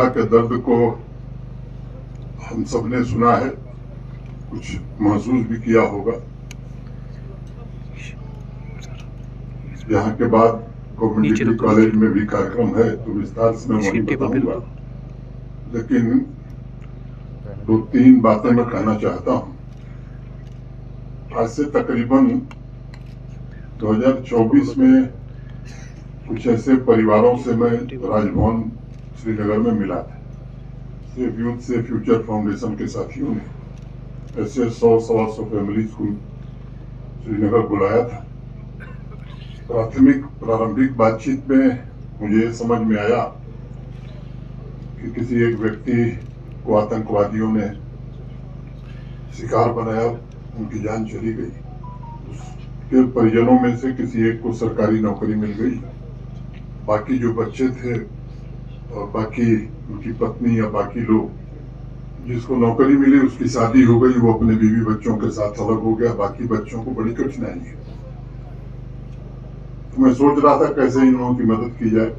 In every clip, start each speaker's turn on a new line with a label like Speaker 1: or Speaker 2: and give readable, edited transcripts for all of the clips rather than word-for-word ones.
Speaker 1: पीड़ा के दर्द को हम सब ने सुना है, कुछ महसूस भी किया होगा। यहाँ के बाद गवर्नमेंट डिग्री कॉलेज में भी कार्यक्रम है, तो विस्तार से मैं वहीं बताऊंगा, लेकिन दो तीन बातें मैं कहना चाहता हूँ। आज से तकरीबन 2024 में कुछ ऐसे परिवारों से मैं राजभवन श्रीनगर में मिला था। सेफ यूथ से फ्यूचर फाउंडेशन के साथियों ने ऐसे 100-125 फैमिलीज को श्रीनगर बुलाया था। प्रारंभिक बातचीत में मुझे ये समझ में आया कि किसी एक व्यक्ति को आतंकवादियों ने शिकार बनाया, उनकी जान चली गई। उसके परिजनों में से किसी एक को सरकारी नौकरी मिल गई, बाकी जो बच्चे थे और बाकी उनकी पत्नी या बाकी लोग, जिसको नौकरी मिली उसकी शादी हो गई, वो अपने बीवी बच्चों के साथ अलग हो गया, बाकी बच्चों को बड़ी कठिनाई है। तो मैं सोच रहा था कैसे इन लोगों की मदद की जाए।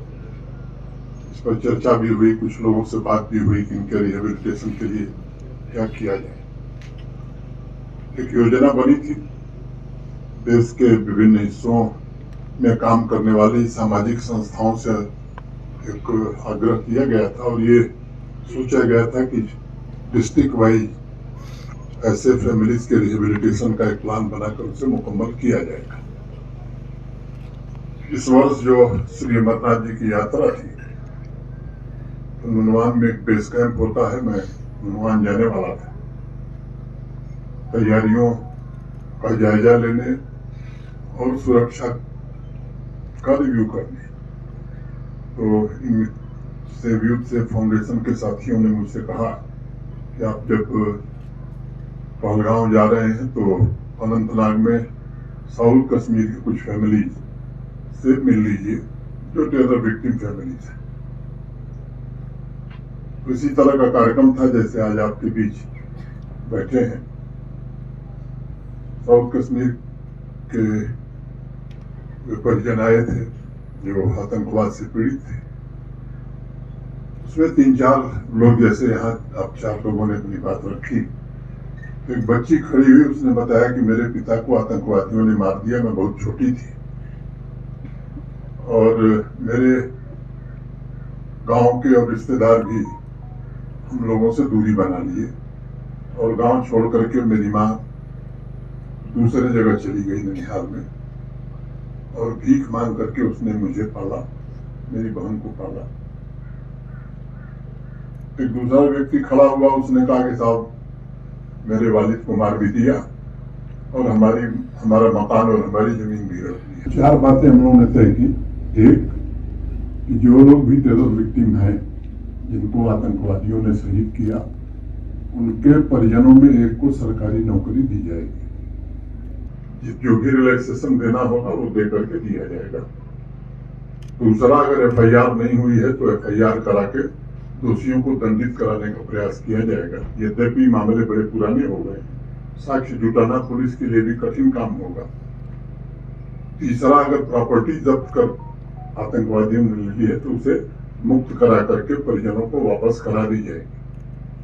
Speaker 1: इस पर चर्चा भी हुई, कुछ लोगों से बात भी हुई कि इनके रिहेबिलिटेशन के लिए क्या किया जाए। एक योजना बनी थी, देश के विभिन्न हिस्सों में काम करने वाली सामाजिक संस्थाओं से एक आग्रह किया गया था और ये सोचा गया था कि डिस्ट्रिक्ट वाइज ऐसे फैमिलीज के रिहेबिलिटेशन का एक प्लान बनाकर उसे मुकम्मल किया जाएगा। इस वर्ष जो श्री अमरनाथ जी की यात्रा थी, तो नुनवान में एक बेस कैंप होता है, मैं नुनवान जाने वाला था तैयारियों का जायजा लेने और सुरक्षा का रिव्यू करने। तो इन सेव यूथ से फाउंडेशन के साथियों ने मुझसे कहा कि आप जब पहलगांव जा रहे हैं तो अनंतनाग में साउथ कश्मीर की कुछ फैमिलीज से मिल लीजिए जो टेरर विक्टिम फैमिलीज है। तो इसी तरह का कार्यक्रम था जैसे आज आपके बीच बैठे हैं। साउथ कश्मीर के परिजन आए थे जो आतंकवाद से पीड़ित थे। उसमें 3-4 लोग, जैसे यहाँ आप 4 लोगों ने अपनी बात रखी। एक बच्ची खड़ी हुई, उसने बताया कि मेरे पिता को आतंकवादियों ने मार दिया, मैं बहुत छोटी थी और मेरे गांव के और रिश्तेदार भी हम लोगों से दूरी बना लिए और गांव छोड़ करके मेरी माँ दूसरे जगह चली गई ननिहाल में और भीख मांग करके उसने मुझे पाला, मेरी बहन को पाला। एक दूसरा व्यक्ति खड़ा हुआ, उसने कहा कि साहब मेरे वालिद को मार भी दिया और हमारा मकान और हमारी जमीन भी रख दी। 4 बातें हम लोगों ने तय की। एक, कि जो लोग भी टेरर विक्टिम हैं, जिनको आतंकवादियों ने शहीद किया, उनके परिजनों में एक को सरकारी नौकरी दी जाएगी। जो भी रिलैक्सेशन देना होगा वो दे करके दिया जाएगा। दूसरा, अगर एफआईआर नहीं हुई है तो एफआईआर करा के दोषियों को दंडित कराने का प्रयास किया जाएगा। यद्यपि मामले बड़े पुराने हो गए, साक्ष्य जुटाना पुलिस के लिए भी कठिन काम होगा। तीसरा, अगर प्रॉपर्टी जब्त कर आतंकवादियों ने ली है तो उसे मुक्त करा करके परिजनों को वापस करा दी जाएगी।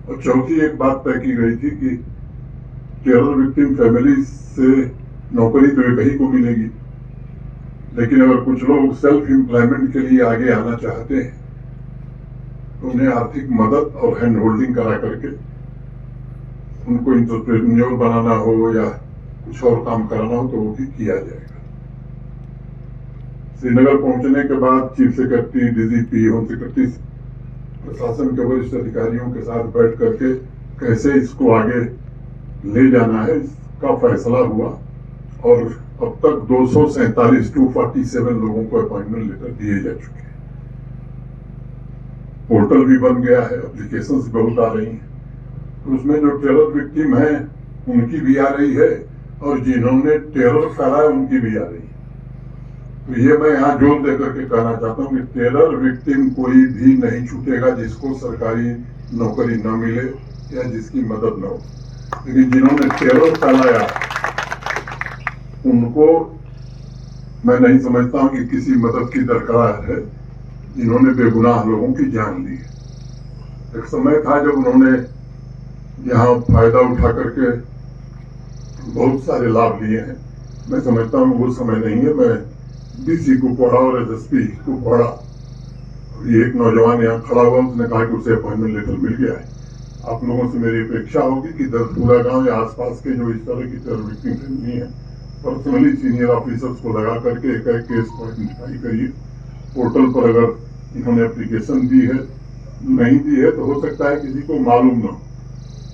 Speaker 1: और चौथी एक बात तय की गई थी कि टेरर विक्टिम फैमिली से नौकरी तो एक ही को मिलेगी, लेकिन अगर कुछ लोग सेल्फ एम्प्लॉयमेंट के लिए आगे आना चाहते हैं तो उन्हें आर्थिक मदद और हैंड होल्डिंग करा करके उनको एंटरप्रेन्योर बनाना हो या कुछ और काम कराना हो तो वो भी किया जाएगा। श्रीनगर पहुंचने के बाद chief secretary, DGP, home secretary, प्रशासन के वरिष्ठ अधिकारियों के साथ बैठ करके कैसे इसको आगे ले जाना है इसका फैसला हुआ और अब तक 247 लोगों को अपॉइंटमेंट लेटर दिए जा चुके हैं। पोर्टल भी बन गया है, एप्लीकेशंस बहुत आ रही हैं। उसमें जो टेरर विक्टिम है उनकी भी आ रही है और जिन्होंने टेरर फैलाया उनकी भी आ रही है। तो ये मैं यहाँ जोर देकर के कहना चाहता हूँ कि टेरर विक्टिम कोई भी नहीं छूटेगा जिसको सरकारी नौकरी न मिले या जिसकी मदद न हो। लेकिन जिन्होंने टेरर फैलाया उनको मैं नहीं समझता हूँ कि किसी मदद की दरकार है, जिन्होंने बेगुनाह लोगों की जान ली है। एक समय था जब उन्होंने यहाँ फायदा उठा करके बहुत सारे लाभ लिए हैं। मैं समझता हूँ वो समय नहीं है। मैं डीसी कुपवाड़ा और एसएसपी कुपवाड़ा, एक नौजवान यहाँ खड़ा हुआ, उसने कहा कि उसे अपॉइंटमेंट लेटर मिल गया है। आप लोगों से मेरी अपेक्षा होगी कि दर्दपुरा गांव या आसपास के जो इस तरह की टेरर विक्टिम फैमिली है, पर्सनली सीनियर ऑफिसर्स को लगा करके एक एक केस को आइडेंटिफाई करिए। पोर्टल पर अगर इन्होंने एप्लीकेशन दी है, नहीं दी है, तो हो सकता है किसी को मालूम न हो,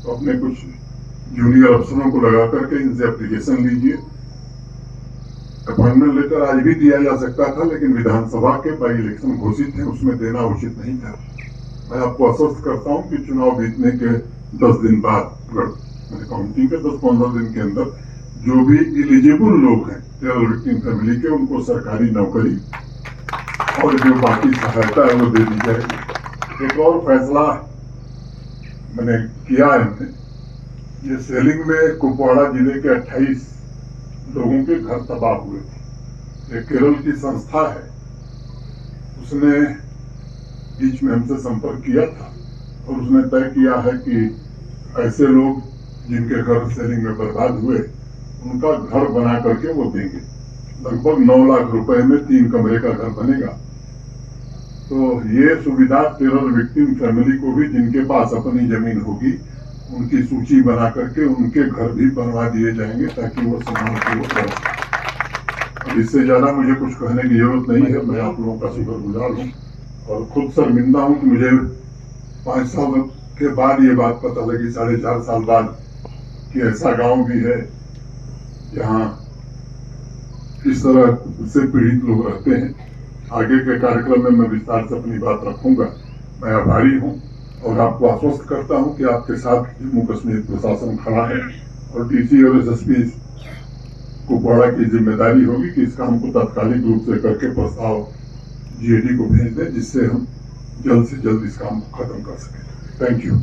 Speaker 1: तो अपने कुछ जूनियर अफसरों को लगा करके इनसे एप्लीकेशन लीजिए। अपॉइंटमेंट लेटर आज भी दिया जा सकता था, लेकिन विधानसभा के बाई इलेक्शन घोषित है, उसमें देना उचित नहीं था। मैं आपको आश्वस्त करता हूं कि चुनाव जीतने के 10 दिन बाद, काउंटिंग के 10-15 दिन के अंदर, जो भी एलिजिबल लोग हैं टेरर विक्टिम फैमिली के, उनको सरकारी नौकरी और जो बाकी सहायता है वो दे दी जाएगी। एक और फैसला मैंने किया है, हमने ये सेलिंग में कुपवाड़ा जिले के 28 लोगों के घर तबाह हुए थे। एक केरल की संस्था है, उसने बीच में हमसे संपर्क किया था और उसने तय किया है कि ऐसे लोग जिनके घर सेलिंग में बर्बाद हुए, उनका घर बना करके वो देंगे। लगभग 9 लाख रुपए में 3 कमरे का घर बनेगा। तो ये सुविधा टेरर विक्टिम फैमिली को भी, जिनके पास अपनी जमीन होगी, उनकी सूची बना करके उनके घर भी बनवा दिए जाएंगे, ताकि वो समाज को रह सके। इससे ज्यादा मुझे कुछ कहने की जरूरत नहीं है। मैं आप लोगों का शुक्रगुजार हूँ और खुद शर्मिंदा हूँ कि मुझे 5 साल के बाद ये बात पता लगी, 4.5 साल बाद, कि ऐसा गांव भी है जहाँ इस तरह से पीड़ित लोग रहते हैं। आगे के कार्यक्रम में मैं विस्तार से अपनी बात रखूंगा। मैं आभारी हूँ और आपको आश्वस्त करता हूं कि आपके साथ जम्मू कश्मीर प्रशासन खड़ा है और डीसी और एसएसपी कुपवाड़ा की जिम्मेदारी होगी कि इस काम को तात्कालिक रूप से करके प्रस्ताव जीएडी को भेज दें, जिससे हम जल्द से जल्द इस काम को खत्म कर सकें। Thank you.